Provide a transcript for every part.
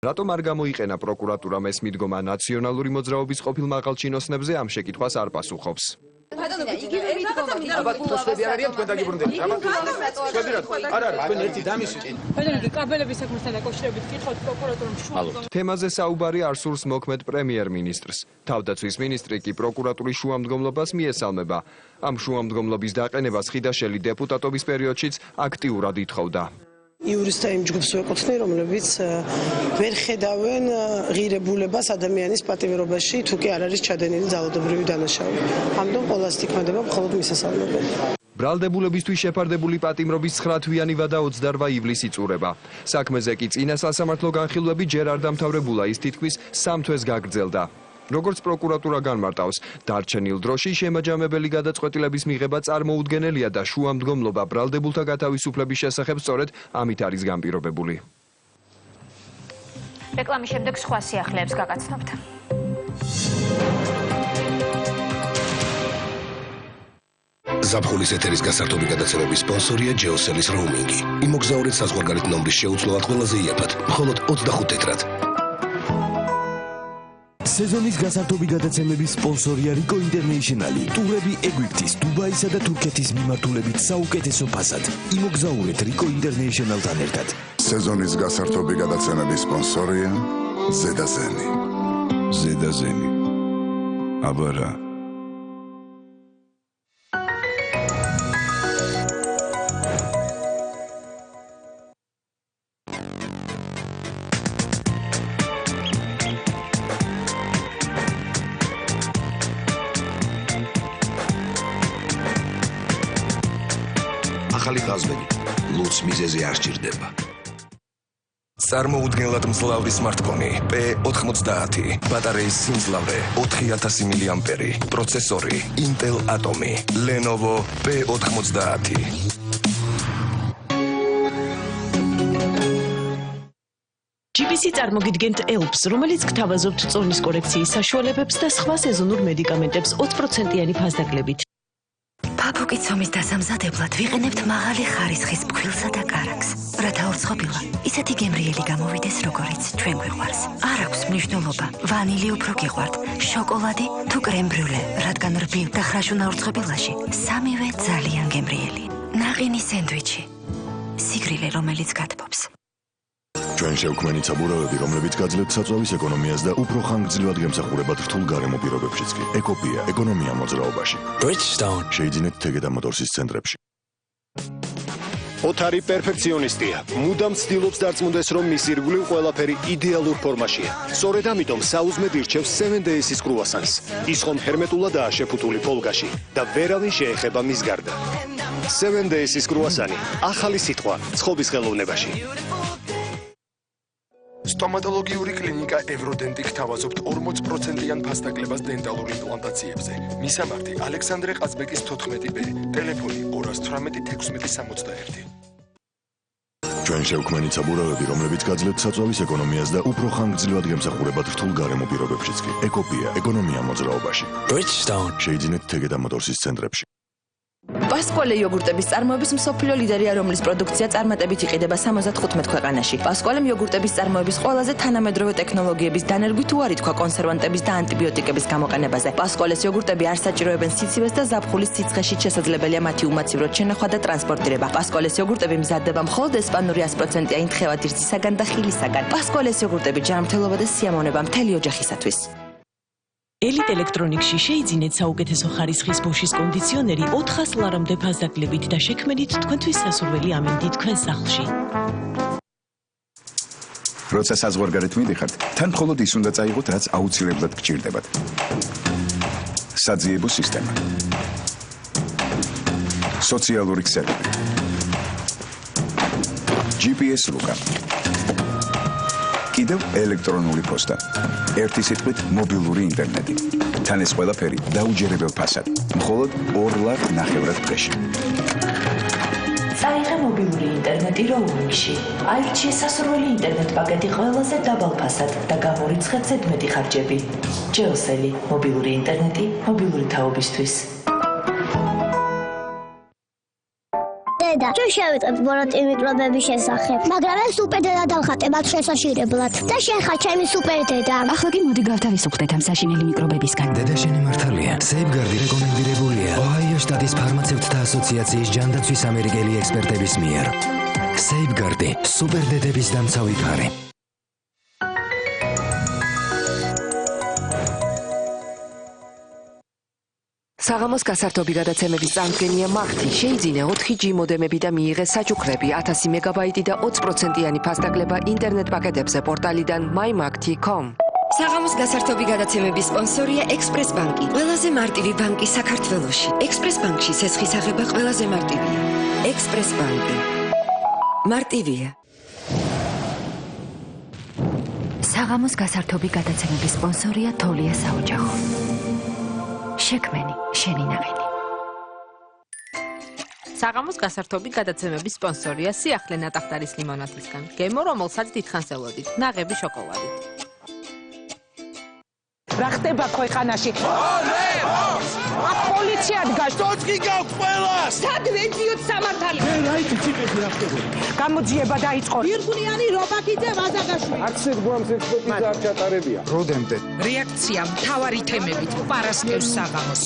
რატომ არ გამოიყენა პროკურატურამ ეს მიდგომა ნაციონალური მოძრაობის ყოფილ მაღალჩინოსნებზე ამ შეკითხვას არ პასუხობს. თემაზე საუბარი არ სურს მოქმედ პრემიერ-მინისტრს. თავდაცვის მინისტრი კი პროკურატურის შუამდგომლობას მიესალმება. ამ შუამდგომლობის დაყენებას ხიდაშელი დეპუტატობის პერიოდშიც აქტიურად ითხოვდა. იურისტთა იმ ჯგუფს ვეკუთვნი, რომლებიც ვერ ხედავენ ღირებულებას ადამიანის პატიმრობაში, თუ კი არ არის ჩადენილი ძალადობრივი დანაშაული. ამიტომ ყველას თქმედება მხოლოდ მისასალმებელი. ბრალდებულებისთვის შეფარდებული პატიმრობის 9 თვიანი ვადა 28 ივლისს იწურება. საქმეზე კი წინა სასამართლო განხილვები ჯერ არ დამთავრებულა, ის თითქმის 3 თვეს გაგრძელდა. როგორც პროკურატურა განმარტავს, დარჩენილ დროში შემაჯამებელი გადაწყვეტილების მიღება წარმოუდგენელია და შუამდგომლობა ბრალდებულთა გათავისუფლების შესახებ სწორედ ამით არის განპირობებული. რეკლამის შემდეგ სხვა სიახლეებს გაგაცნობთ. ზაფხულის ეთერის გასართობი გადაცემების სპონსორია ჯეოსელის როუმინგი. იმოგზაურეთ საზღვარგარეთ ნომრის შეუცვლელად ყველაზე იაფად, მხოლოდ 25 თეტრად. სეზონის გასართობი გადაცემების სპონსორია რიკო ინტერნეიშნალი. ტურები ეგვიპტის, დუბაისა და თურქეთის მიმართულებით საუკეთესო ფასად. იმოგზაურეთ რიკო ინტერნეიშნალთან ერთად. სეზონის გასართობი გადაცემების სპონსორია ზედაზენი. ზედაზენი. აბარა. ახალი ხაზები ლუც მიზეზე არ სჭირდება. წარმოუდგენლად მძლავრი სმარტფონი P90, ბატარეის სიმძლავრე 4000 მAh, პროცესორი Intel Atom, Lenovo P90. GPC წარმოგიდგენთ ELPS, რომელიც გთავაზობთ წონის კორექციის საშუალებებს და სხვა სეზონურ მედიკამენტებს 20%-იანი ფასდაკლებით. Pabukit somis დასამზადებლად ვიყენებთ მაღალი ხარისხის ფქვილსა და კარაქს, რათა ორცხობილა ისეთი გემრიელი გამოვიდეს, როგორიც ჩვენ გვიყვარს. არ აქვს მნიშვნელობა, ვანილი უფრო გიყვართ, შოკოლადი თუ კრემ ბრიულე, რადგან რბილ და ხრაშუნა ორცხობილაში სამივე ძალიან გემრიელი. ნაყინი სენდვიჩი, სიგრილე, რომელიც გათბობს. ჩვენ შევქმნით საბურავები, რომლებიც გაძლევთ საწვავის ეკონომიას და უფრო ხანგრძლივად გემსახურებათ რთულ გარემო პირობებშიც კი. ეკოპია, ეკონომია მოძრაობაში. Bridgestone. შეიძინეთ თეგედა მოტორსის ცენტრებში. ოთარი პერფექციონისტია. მუდამ ცდილობს დარწმუნდეს, რომ მის ირგვლივ ყველაფერი იდეალურ ფორმაშია. სწორედ ამიტომ საუზმედ ირჩევს 7 Days-ის კრუასანს. ის ხომ ჰერმეტულადაა შეფუთული ფოლგაში და ვერავინ შეეხება მის გარდა. 7 Days-ის კრუასანი, ახალი სიტყვა ცხობის ხელოვნებაში. სტომატოლოგიური კლინიკა ევროდენტი გთავაზობთ 40%-იან ფასდაკლებას დენტალურ იმპლანტაციებზე. მისამართი ალექსანდრე ყაზბეკის 14B, ტელეფონი 218-1661. ჩვენ შევქმნით საბურავები, რომლებიც გაძლევთ საწვავის ეკონომიას და უფრო ხანგრძლივად გემსახურებათ რთულ გარემო პირობებშიც კი. ეკოპია, ეკონომია მოძრაობაში. Bridgestone. შეიძინეთ თეგედა მოტორსის ცენტრებში. Pasquale იოგურტების წარმოების მსოფლიო ლიდერია, რომლის პროდუქცია წარმატებით იყიდება 75 ქვეყანაში. Pasquale იოგურტების წარმოების ყველაზე თანამედროვე ტექნოლოგიების დანერგვით უარი თქვა კონსერვანტების და ანტიბიოტიკების გამოყენებაზე. Pasquale-ის იოგურტები არ საჭიროებენ სიცივეს და ზაფხულის სიცხეში შესაძლებელია მათი უმაცივრად შენახვა და ტრანსპორტირება. Pasquale-ის იოგურტები მზადდება მხოლოდ ესპანური 100%-იანი თხევადირცისაგან და ხილისაგან. Pasquale-ის იოგურტები ჯანმრთელობა და სიამოვნება მთელი ოჯახისათვის. Elite Electronics-ში შეიძინეთ საუკეთესო ხარისხის ბოშის კონდიციონერი 400 ლარამდე ფასდაკლებით და შექმნით თქვენთვის სასურველი ამინდი თქვენ სახლში. როცა საზღვარგარეთ მიდიხართ, თან მხოლოდ ის უნდა წაიღოთ, რაც აუცილებლად გჭირდებათ. საძიებო სისტემა. სოციალური ქსელები. GPS ლუკა. კიდევ ელექტრონული პოსტა. ერთი სიტყვით მობილური ინტერნეტი. თან ეს ყველაფერი დაუჯერებელ ფასად. მხოლოდ 2 ლარ 9 დღეში. წაიღე მობილური ინტერნეტი როუმინგში. აირჩიე სასურველი ინტერნეტ პაკეტი ყველაზე დაბალ ფასად და გამორიცხე ზედმეტი ხარჯები. ჯეოსელი მობილური ინტერნეტი მობილური თაობისთვის. დედა, ჩვენ შევიტყვით ბოროტი მიკრობების შესახებ, მაგრამ ეს სუპერდედა დავხატე მათ შესაშირებლად. და შენ ხარ ჩემი სუპერდედა. ახლა კი მოდი გავთავისუფლდეთ ამ საშინელი მიკრობებისგან. დედა შენი მართალია. Safeguard-ი რეკომენდირებულია ოჰაიო შტატის ფარმაცევტთა ასოციაციის ჯანდაცვის ამერიკელი ექსპერტების მიერ. Safeguard-ი სუპერდედების დამცავი ქარი. საღამოს გასართობი გადაცემების წამდგენია მაღთი, შეიძინა 4G მოდემები და მიიღეს საჩუქრები 1000 მეგაბაიტი და 20%-იანი ფასდაკლება ინტერნეტ პაკეტებზე პორტალიდან mymagti.com. საღამოს გასართობი გადაცემების სპონსორია ექსპრეს ბანკი, ყველაზე მარტივი ბანკი საქართველოში. ექსპრეს ბანკში სესხის აღება ყველაზე მარტივია. ექსპრეს ბანკი. მარტივია. საღამოს გასართობი გადაცემების სპონსორია თოლია საოჯახო. შექმენი შენი ნაყინი. საღამოს გასართობი გადაცემების სპონსორია სიახლე ნატახტარის ლიმონადისგან. გემო, რომელსაც დიდხანს ელოდით, ნაღები შოკოლადით. რა ხდება ქვეყანაში? პოლიცია დგას. დოძგი გაქვს ყველას. სად ვეძიოთ სამართალი? რა იცი რა ხდება? გამოძიება დაიწყო. ირგვლიანი რობაქიძე ვაზაგაშვილი. არც ერთგვამს ექსპერტიზა არ ჩატარებია. როდემდე? რეაქცია მთავარი თემებით პარასკევს საღამოს.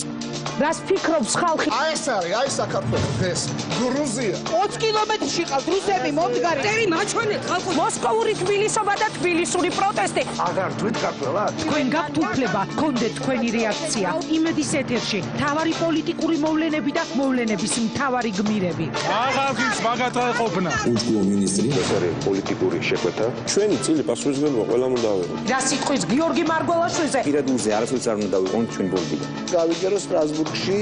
რას ფიქრობს ხალხი? აი ეს არის, აი საქართველო, ეს გრუზია. 20 კილომეტრში ყავს რუსები მომდგარი. წერი მაჩვენეთ ხალხო. მოსკოვური თბილისობა და თბილისური პროტესტი. აღარ თვით კართველად? თქვენ გაქვთ უფლება, გქონდეთ თქვენი რეაქცია. იმედის ეთერში მთავარი პოლიტიკური მოვლენები და მოვლენების მთავარი გმირები. აღარგის მაგათა ეყოფნა. უშუალო მინისტრი ეს არის პოლიტიკური შეკვეთა. ჩვენი წილი პასუხისმგებლობა ყველამ უნდა ავიღოთ. რა სიტყვის გიორგი მარგველაშვილზე? პირადულზე არასოდეს არ უნდა დავიყონ ჩვენ ბოლდიდან. გავიგერო სტრასბურგში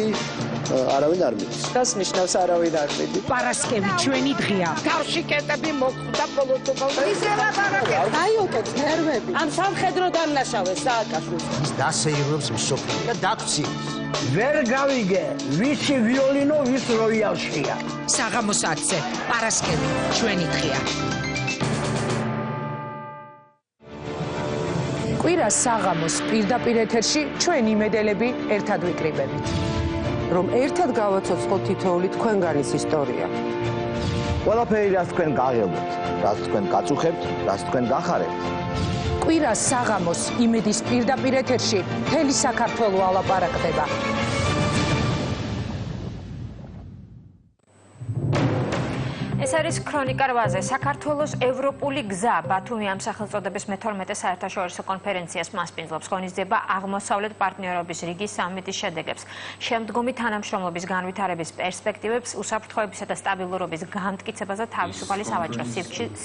არავინ არ მიდის. რას ნიშნავს არავინ არ მიდის? პარასკევი ჩვენი დღეა. თავში კეტები მოხვდა პოლიტიკურ. ისევა პარასკევი. აიოკეთ ნერვები. ამ სამხედრო დამნაშავეს სააკაშვილს. ის დასეირნობს მსოფლიო და დაქციეს. ვერ გავიგე, ვისი ვიოლინო, ვის როიალშია. საღამოს 10-ზე პარასკევი ჩვენი დღეა. კვირას საღამოს პირდაპირ ეთერში ჩვენი მედელები ერთად ვიკრიბებით. რომ ერთად გავაცოცხლოთ თითოეული თქვენგანის ისტორია. ყველაფერი რაც თქვენ გაღებთ, რაც თქვენ გაწუხებთ, რაც თქვენ გახარებთ. კვირას საღამოს იმედის პირდაპირ ეთერში მთელი საქართველო ალაპარაკდება. ეს არის ქრონიკა 8-ზე. საქართველოს ევროპული გზა ბათუმი ამ სახელწოდების მე-12 საერთაშორისო კონფერენციას მასპინძლობს. ღონისძიება აღმოსავლეთ პარტნიორობის რიგის სამიტის შედეგებს, შემდგომი თანამშრომლობის განვითარების პერსპექტივებს, უსაფრთხოებისა და სტაბილურობის განმტკიცებას და თავისუფალი სავაჭრო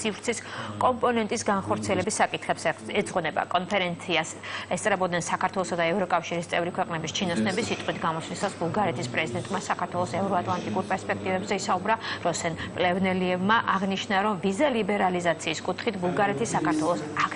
სივრცის კომპონენტის განხორციელების საკითხებს ეძღვნება. კონფერენციას ესწრებოდნენ საქართველოსა და ევროკავშირის წევრი ქვეყნების ჩინოსნები. სიტყვით გამოსვლისას ბულგარეთის პრეზიდენტმა საქართველოს ევროატლანტიკურ პერსპექტივებზე ისაუბრა. როსენ პლევნელიევმა აღნიშნა, რომ ვიზა ლიბერალიზაციის კუთხით ბულგარეთი საქართველოს